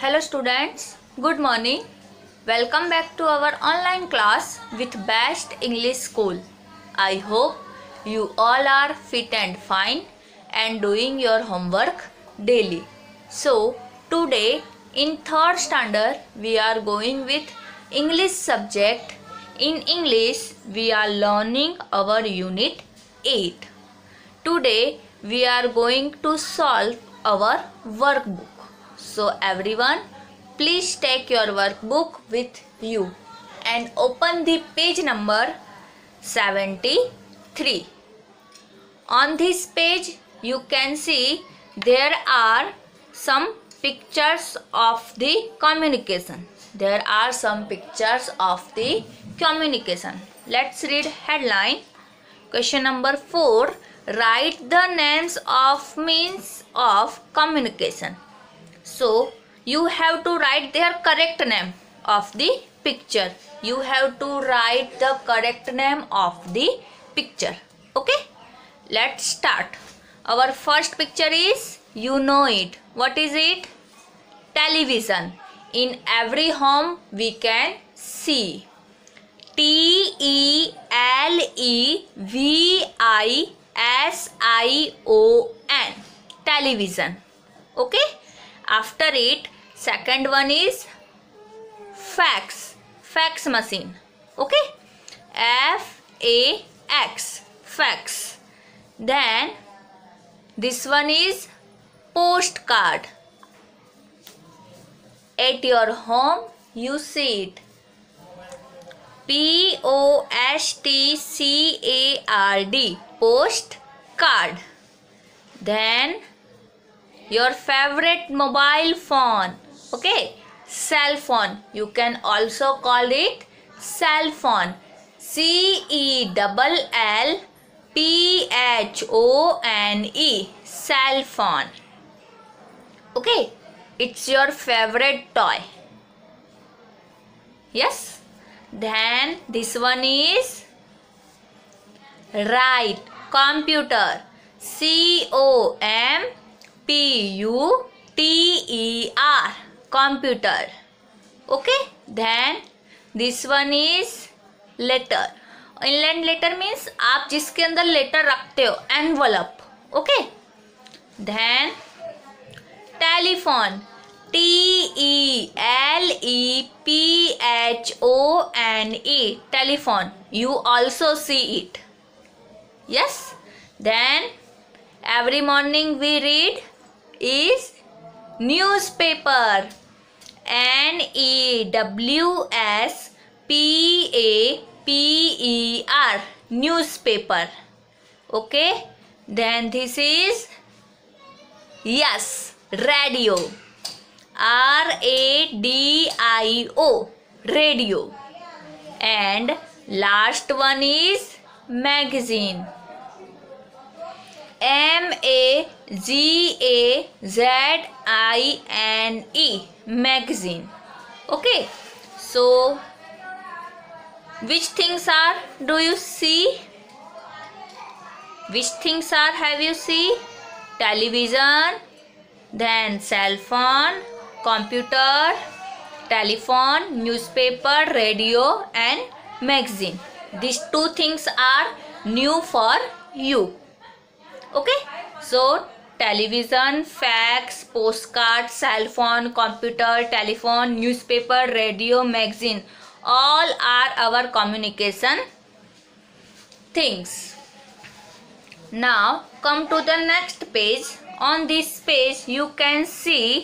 Hello students, good morning. Welcome back to our online class with Best English School. I hope you all are fit and fine and doing your homework daily. So today in third standard we are going with English subject. In English we are learning our unit 8. Today we are going to solve our workbook. So everyone, please take your workbook with you and open the page number 73. On this page you can see there are some pictures of the communication. There are some pictures of the communication. Let's read headline. Question number 4. Write the names of means of communication. So you have to write their correct name of the picture. You have to write the correct name of the picture. Okay, let's start. Our first picture is, you know it. What is it? Television. In every home we can see. Television. Television. Okay. After it, second one is fax. Fax machine. Okay. F-A-X. Fax. Then this one is postcard. At your home you see it. P-O-S-T-C-A-R-D. Postcard. Then your favorite mobile phone. Okay. Cell phone. You can also call it cell phone. C-E-L-L-P-H-O-N-E. Cell phone. Okay. It's your favorite toy. Yes. Then this one is right. Computer. C-O-M-P-U-T-E-R. Computer. Okay. Then this one is letter. Inland letter means आप जिसके अंदर letter रखते हो. Envelope. Okay. Then telephone. T-E-L-E-P-H-O-N-E. Telephone. You also see it. Yes. Then every morning we read is newspaper. N-E-W-S-P-A-P-E-R. Newspaper. Okay. Then this is, yes, radio. R-A-D-I-O. Radio. And last one is magazine. M-A-G-A-Z-I-N-E. Magazine. Okay. So which things are do you see? Which things are have you see? Television, then cell phone, computer, telephone, newspaper, radio and magazine. These two things are new for you. Okay. So television, fax, postcard, cell phone, computer, telephone, newspaper, radio, magazine. All are our communication things. Now come to the next page. On this page you can see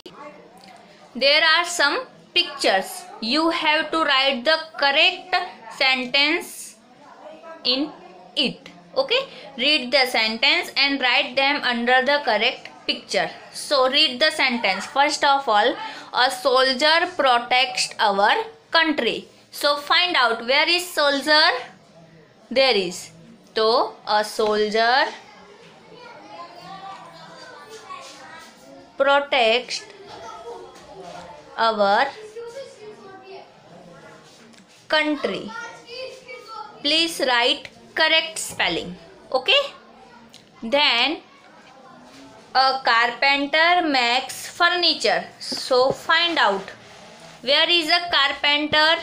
there are some pictures. You have to write the correct sentence in it. Okay. Read the sentence and write them under the correct picture. So read the sentence. First of all, a soldier protects our country. So find out, where is soldier? There is. So a soldier protects our country. Please write correct spelling. Okay. Then A carpenter makes furniture. So find out. Where is a carpenter?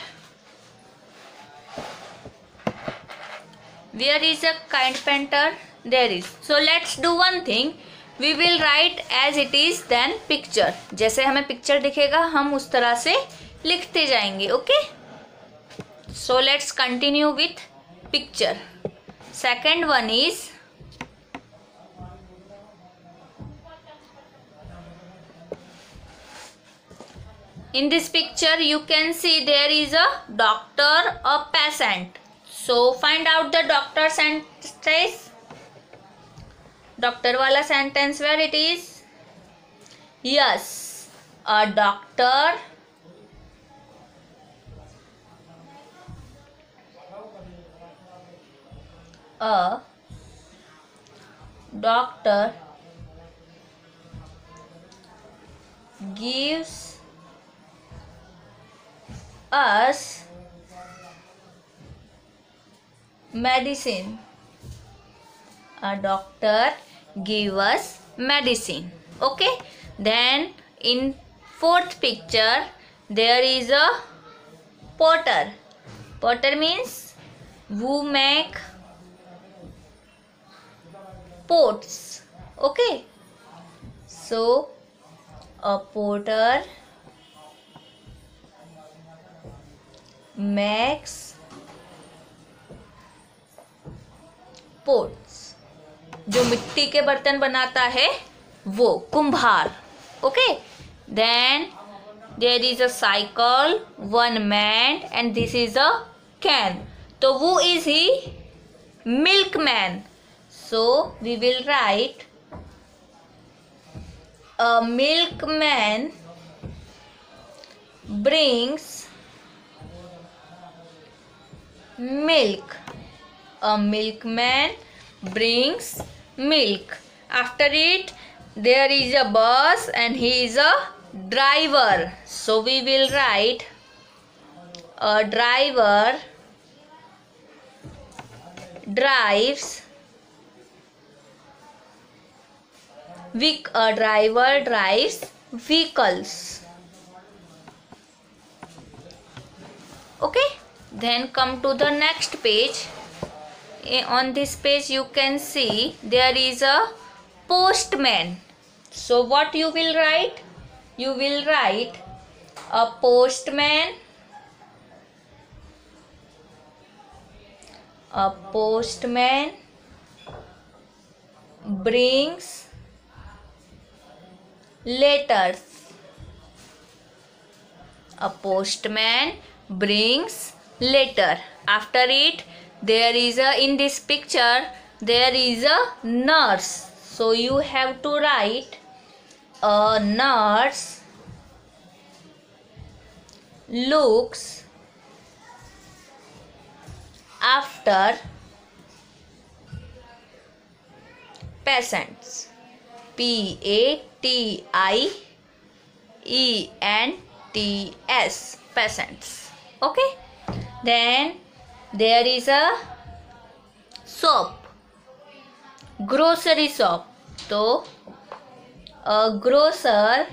Where is a carpenter? There is. So let's do one thing. We will write as it is then picture. जैसे हमें picture दिखेगा हम उस तरह से लिखते जाएंगे. Okay? So let's continue with picture. Second one is in this picture you can see there is a doctor, a patient. So find out the doctor sentence. Doctor wala sentence where it is? Yes, a doctor gives us medicine. A doctor give us medicine. Okay, then in fourth picture there is a potter. Potter means who make pots. Okay, so a potter makes pots. जो मिट्टी के बर्तन बनाता है वो कुम्हार. Okay, then there is a cycle, one man and this is a can. तो वो is he milkman. So we will write a milkman brings milk. A milkman brings milk. After it there is a bus and he is a driver. So we will write a driver drives vehicles. Okay, then come to the next page. On this page you can see there is a postman. So what you will write? You will write a postman. A postman brings letters. A postman brings letter. After it there is a, in this picture there is a nurse. So you have to write a nurse looks after patients. Patients. Patients. Okay, then there is a shop, grocery shop. So a grocer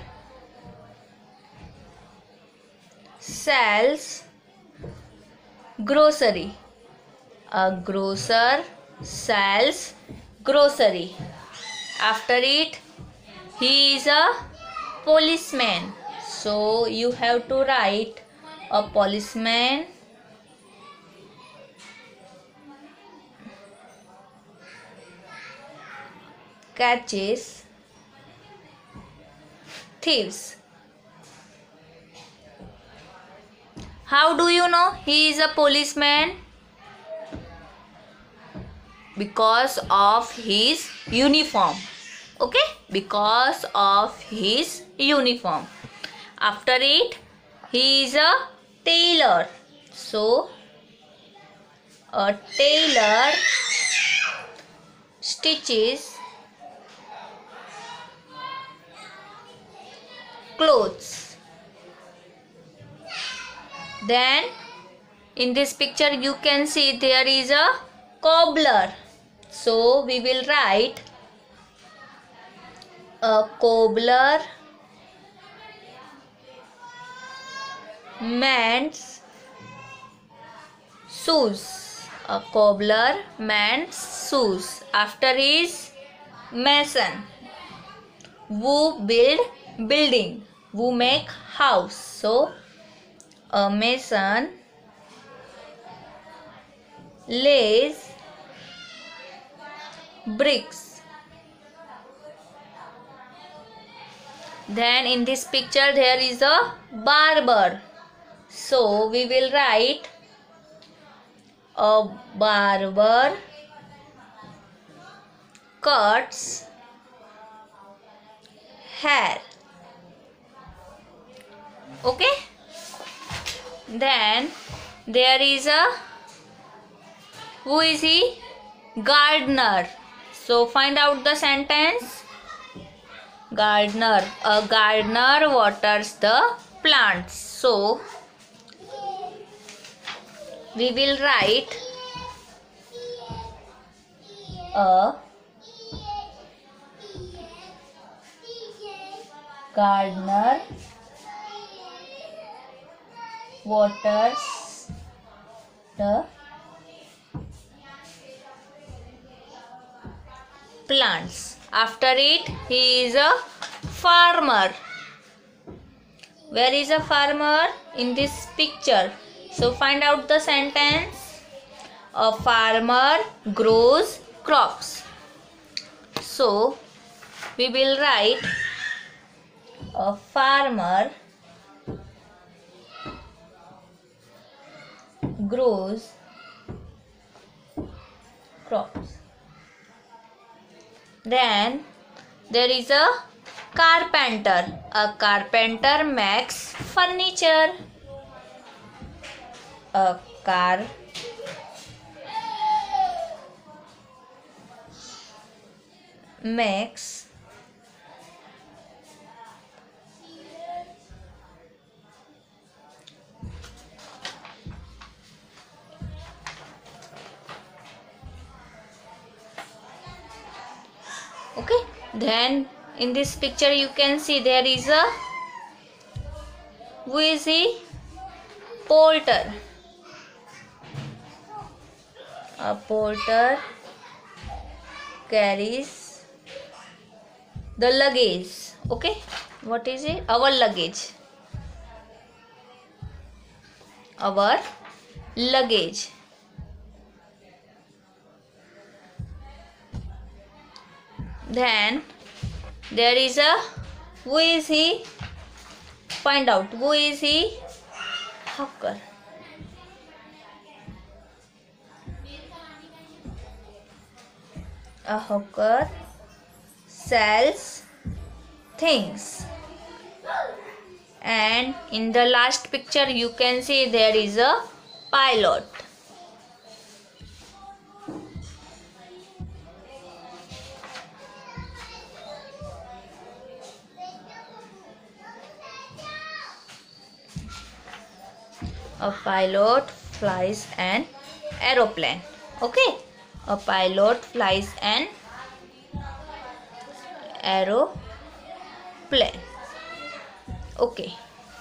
sells grocery. A grocer sells grocery. After it he is a policeman. So you have to write a policeman catches thieves. How do you know he is a policeman? Because of his uniform. Okay, because of his uniform. After it he is a tailor. So a tailor stitches clothes. Then in this picture you can see there is a cobbler. So we will write A cobbler mends shoes. A cobbler mends shoes. After is mason. Who build building. Who make house. So a mason lays bricks. Then in this picture there is a barber. So we will write a barber cuts hair. Okay. Then there is a, who is he? Gardener. So find out the sentence. Gardener. A gardener waters the plants. So we will write a gardener waters the plants. After it, he is a farmer. Where is a farmer? In this picture. So find out the sentence. A farmer grows crops. So we will write a farmer grows crops. Then there is a carpenter. A carpenter makes furniture. A car makes okay. Then in this picture you can see there is a, who is he? Porter. A porter carries the luggage. Okay, what is it? Our luggage. Our luggage. Then there is a, who is he? Find out, who is he? Hawker. A hawker sells things. And in the last picture you can see there is a pilot. A pilot flies an aeroplane. Okay, a pilot flies an aeroplane. Okay,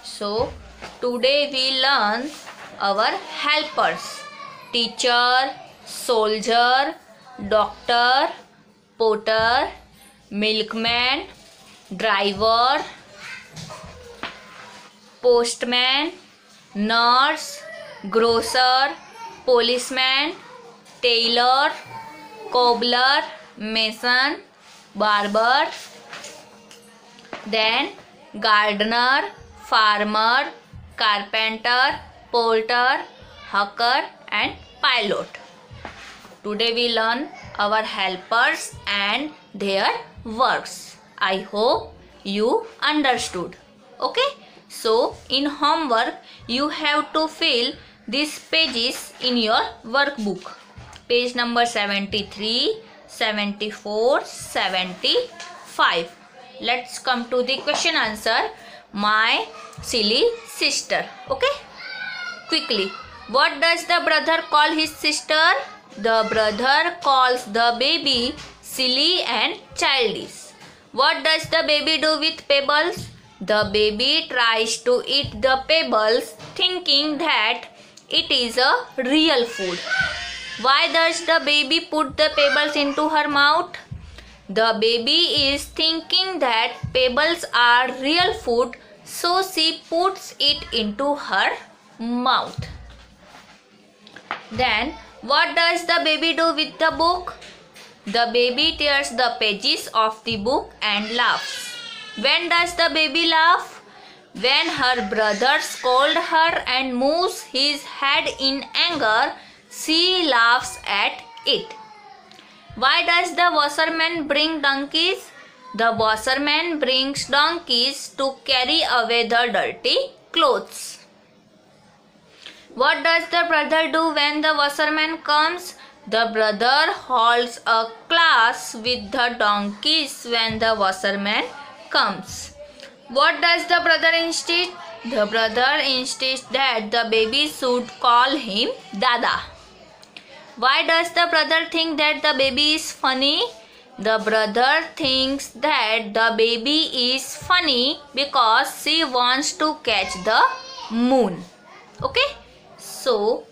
so today we learn our helpers: teacher, soldier, doctor, porter, milkman, driver, postman, nurse, grocer, policeman, tailor, cobbler, mason, barber, then gardener, farmer, carpenter, porter, hawker and pilot. Today we learn our helpers and their works. I hope you understood. Okay. So in homework you have to fill these pages in your workbook. Page number 73, 74, 75. Let's come to the question answer. My silly sister. Okay. Quickly. What does the brother call his sister? The brother calls the baby silly and childish. What does the baby do with pebbles? The baby tries to eat the pebbles, thinking that it is a real food. Why does the baby put the pebbles into her mouth? The baby is thinking that pebbles are real food, so she puts it into her mouth. Then, what does the baby do with the book? The baby tears the pages of the book and laughs. When does the baby laugh? When her brother scolds her and moves his head in anger, she laughs at it. Why does the washerman bring donkeys? The washerman brings donkeys to carry away the dirty clothes. What does the brother do when the washerman comes? The brother holds a class with the donkeys when the washerman comes. What does the brother insist? The brother insists that the baby should call him Dada. Why does the brother think that the baby is funny? The brother thinks that the baby is funny because she wants to catch the moon. Okay? So,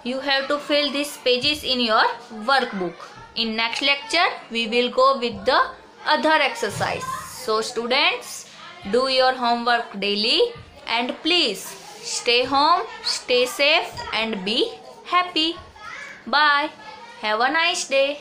you have to fill these pages in your workbook. In next lecture, we will go with the other exercise. So, students, do your homework daily and please stay home, stay safe and be happy. Bye. Have a nice day.